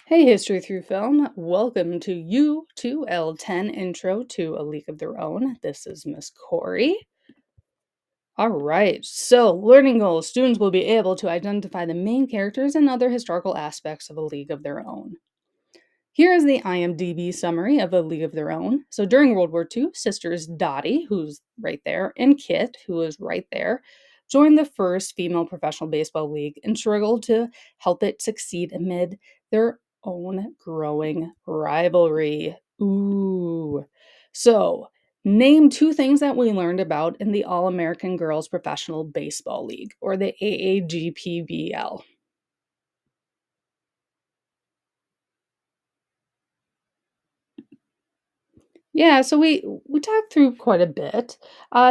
Hey, History Through Film. Welcome to U2-L10 Intro to A League of Their Own. This is Miss Corey. All right, so learning goals. Students will be able to identify the main characters and other historical aspects of A League of Their Own. Here is the IMDb summary of A League of Their Own. So during World War II, sisters Dottie, who's right there, and Kit, who is right there, joined the first female professional baseball league and struggled to help it succeed amid their own growing rivalry. Ooh. So, name two things that we learned about in the All American Girls Professional Baseball League, or the AAGPBL. Yeah, so we talked through quite a bit.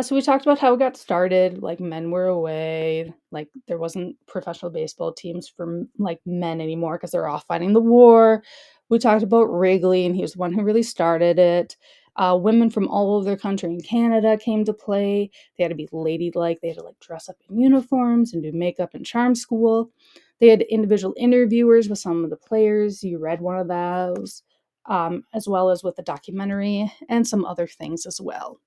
So we talked about how it got started, like men were away, like there wasn't professional baseball teams for like men anymore because they're off fighting the war. We talked about Wrigley, and he was the one who really started it. Women from all over the country in Canada came to play. They had to be ladylike. They had to like dress up in uniforms and do makeup and charm school. They had individual interviewers with some of the players. You read one of those as well as with the documentary and some other things as well.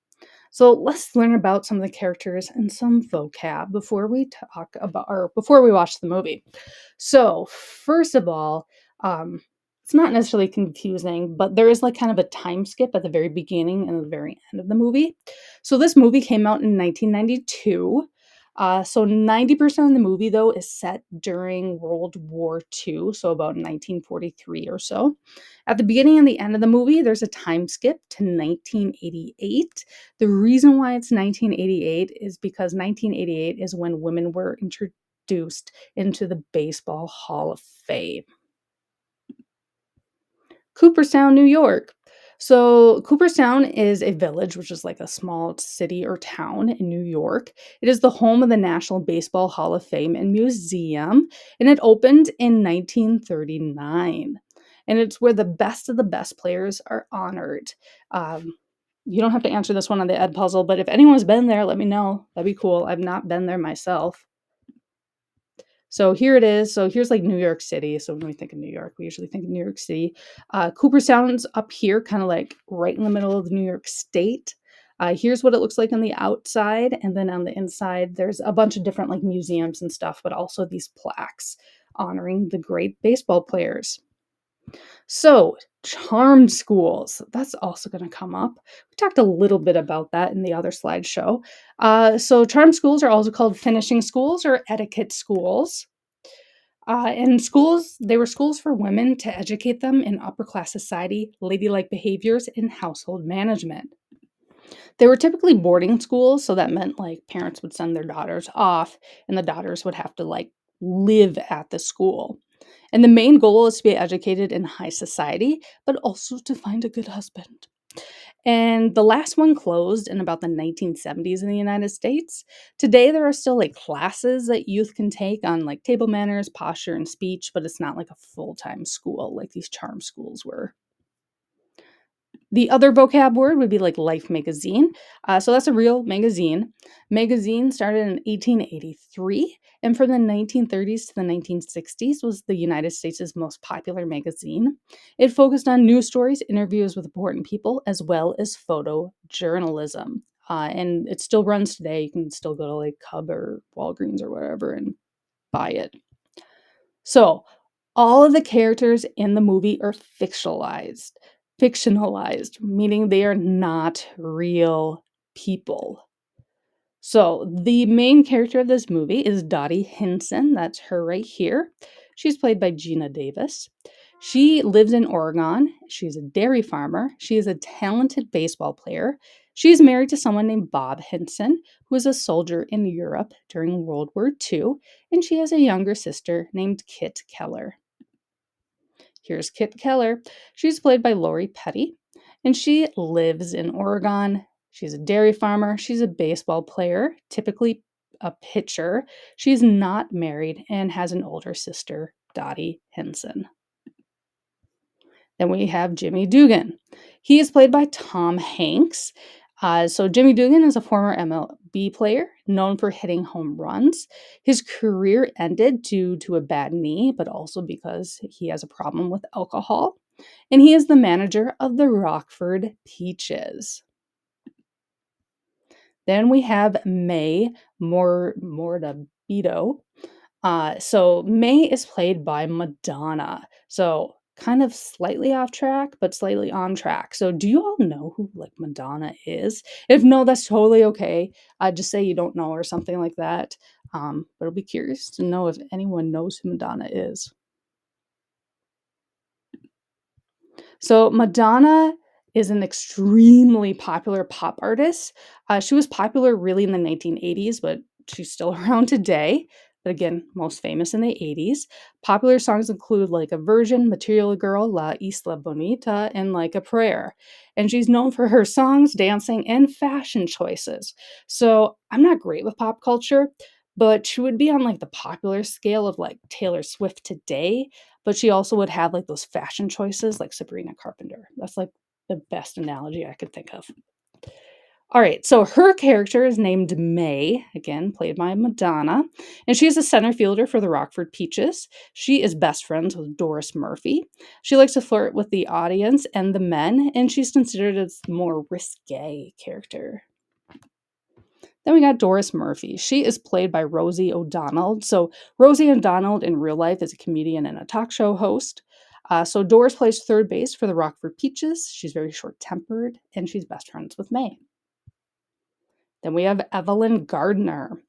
So let's learn about some of the characters and some vocab before we talk about or before we watch the movie. So first of all, it's not necessarily confusing, but there is like kind of a time skip at the very beginning and the very end of the movie. So this movie came out in 1992. So 90% of the movie though is set during World War II, so about 1943 or so. At the beginning and the end of the movie, there's a time skip to 1988. The reason why it's 1988 is because 1988 is when women were introduced into the Baseball Hall of Fame. Cooperstown, New York. So, Cooperstown is a village, which is like a small city or town in New York. It is the home of the National Baseball Hall of Fame and Museum, and it opened in 1939. And it's where the best of the best players are honored. You don't have to answer this one on the Ed puzzle, but if anyone's been there, let me know. That'd be cool. I've not been there myself. So here it is. So here's like New York City. So when we think of New York, we usually think of New York City. Cooperstown's up here, kind of like right in the middle of New York State. Here's what it looks like on the outside. And then on the inside, there's a bunch of different like museums and stuff, but also these plaques honoring the great baseball players. So, charm schools, that's also going to come up. We talked a little bit about that in the other slideshow. So, charm schools are also called finishing schools or etiquette schools. And schools, they were schools for women to educate them in upper class society, ladylike behaviors, and household management. They were typically boarding schools, so that meant like parents would send their daughters off, and the daughters would have to like live at the school. And the main goal is to be educated in high society, but also to find a good husband. And the last one closed in about the 1970s in the United States. Today, there are still like classes that youth can take on like table manners, posture, and speech, but it's not like a full time school like these charm schools were. The other vocab word would be like Life magazine. So that's a real magazine. Magazine started in 1883, and from the 1930s to the 1960s was the United States' most popular magazine. It focused on news stories, interviews with important people, as well as photojournalism. And it still runs today. You can still go to like Cub or Walgreens or wherever and buy it. So, all of the characters in the movie are fictionalized. Fictionalized, meaning they are not real people. So, the main character of this movie is Dottie Hinson. That's her right here. She's played by Gina Davis. She lives in Oregon. She's a dairy farmer. She is a talented baseball player. She's married to someone named Bob Hinson, who was a soldier in Europe during World War II, and she has a younger sister named Kit Keller. Here's Kit Keller. She's played by Lori Petty, and she lives in Oregon. She's a dairy farmer. She's a baseball player, typically a pitcher. She's not married and has an older sister, Dottie Henson. Then we have Jimmy Dugan. He is played by Tom Hanks. So Jimmy Dugan is a former rugby player known for hitting home runs. His career ended due to a bad knee, but also because he has a problem with alcohol. And he is the manager of the Rockford Peaches. Then we have May Mortabito. So May is played by Madonna. So kind of slightly off track, but slightly on track. So do you all know who like Madonna is? If no, that's totally okay. Just say you don't know or something like that. But I'll be curious to know if anyone knows who Madonna is. So Madonna is an extremely popular pop artist. She was popular really in the 1980s, but she's still around today. But again, most famous in the 80s. Popular songs include like a version, Material Girl, La Isla Bonita, and Like a Prayer. And she's known for her songs, dancing, and fashion choices. So I'm not great with pop culture, but she would be on like the popular scale of like Taylor Swift today, but she also would have like those fashion choices like Sabrina Carpenter. That's like the best analogy I could think of. All right, so her character is named May, again, played by Madonna, and she is a center fielder for the Rockford Peaches. She is best friends with Doris Murphy. She likes to flirt with the audience and the men, and she's considered as the more risque character. Then we got Doris Murphy. She is played by Rosie O'Donnell. So, Rosie O'Donnell in real life is a comedian and a talk show host. So, Doris plays third base for the Rockford Peaches. She's very short tempered and she's best friends with May. Then we have Evelyn Gardner.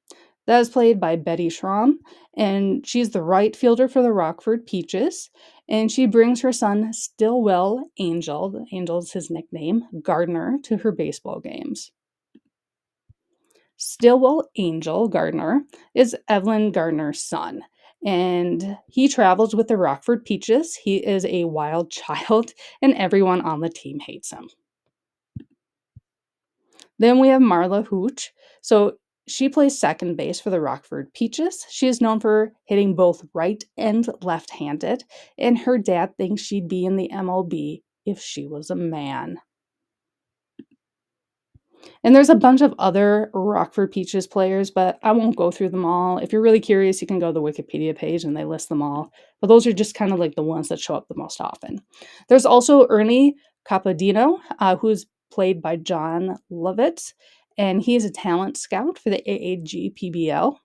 That is played by Betty Schramm, and she's the right fielder for the Rockford Peaches. And she brings her son, Stillwell Angel, Angel's his nickname, Gardner, to her baseball games. Stillwell Angel Gardner is Evelyn Gardner's son, and he travels with the Rockford Peaches. He is a wild child, and everyone on the team hates him. Then we have Marla Hooch. So she plays second base for the Rockford Peaches. She is known for hitting both right and left handed, and her dad thinks she'd be in the MLB if she was a man. And there's a bunch of other Rockford Peaches players, but I won't go through them all. If you're really curious, you can go to the Wikipedia page and they list them all. But those are just kind of like the ones that show up the most often. There's also Ernie Capadino, who's played by John Lovitz, and he is a talent scout for the AAGPBL.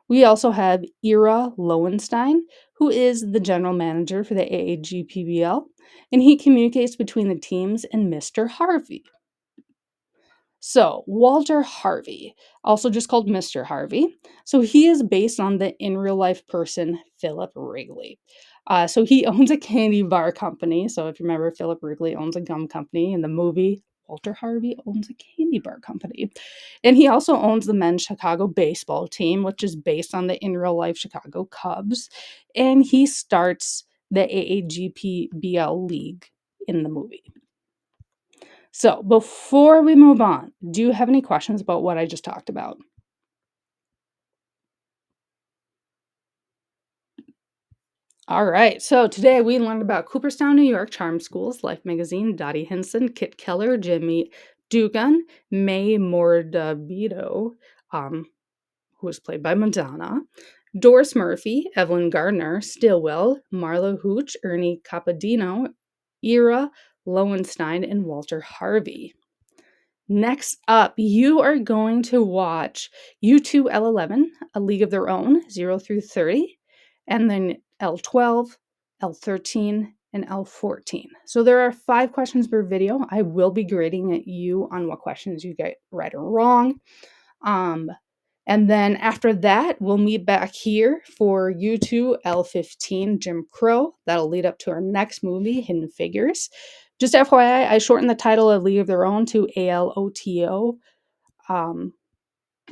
We also have Ira Lowenstein, who is the general manager for the AAGPBL, and he communicates between the teams and Mr. Harvey. So, Walter Harvey, also just called Mr. Harvey. So, he is based on the in real life person Philip Wrigley. So, he owns a candy bar company. So, if you remember, Philip Wrigley owns a gum company. In the movie, Walter Harvey owns a candy bar company. And he also owns the men's Chicago baseball team, which is based on the in real life Chicago Cubs. And he starts the AAGPBL league in the movie. So, before we move on, do you have any questions about what I just talked about? All right, so today we learned about Cooperstown, New York Charm Schools, Life Magazine, Dottie Hinson, Kit Keller, Jimmy Dugan, May Mordabito, who was played by Madonna, Doris Murphy, Evelyn Gardner, Stillwell, Marla Hooch, Ernie Capadino, Ira Lowenstein, and Walter Harvey. Next up, you are going to watch U2-L11, A League of Their Own, 0 through 30, and then L12, L13, and L14. So there are 5 questions per video. I will be grading at you on what questions you get right or wrong. And then after that, we'll meet back here for U2-L15, Jim Crow. That'll lead up to our next movie, Hidden Figures. Just FYI, I shortened the title of League of Their Own to ALOTO.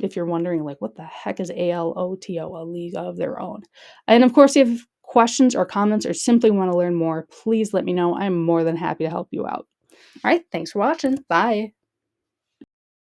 If you're wondering, like, what the heck is ALOTO, A League of Their Own? And of course, if you have questions or comments or simply want to learn more, please let me know. I'm more than happy to help you out. All right, thanks for watching. Bye.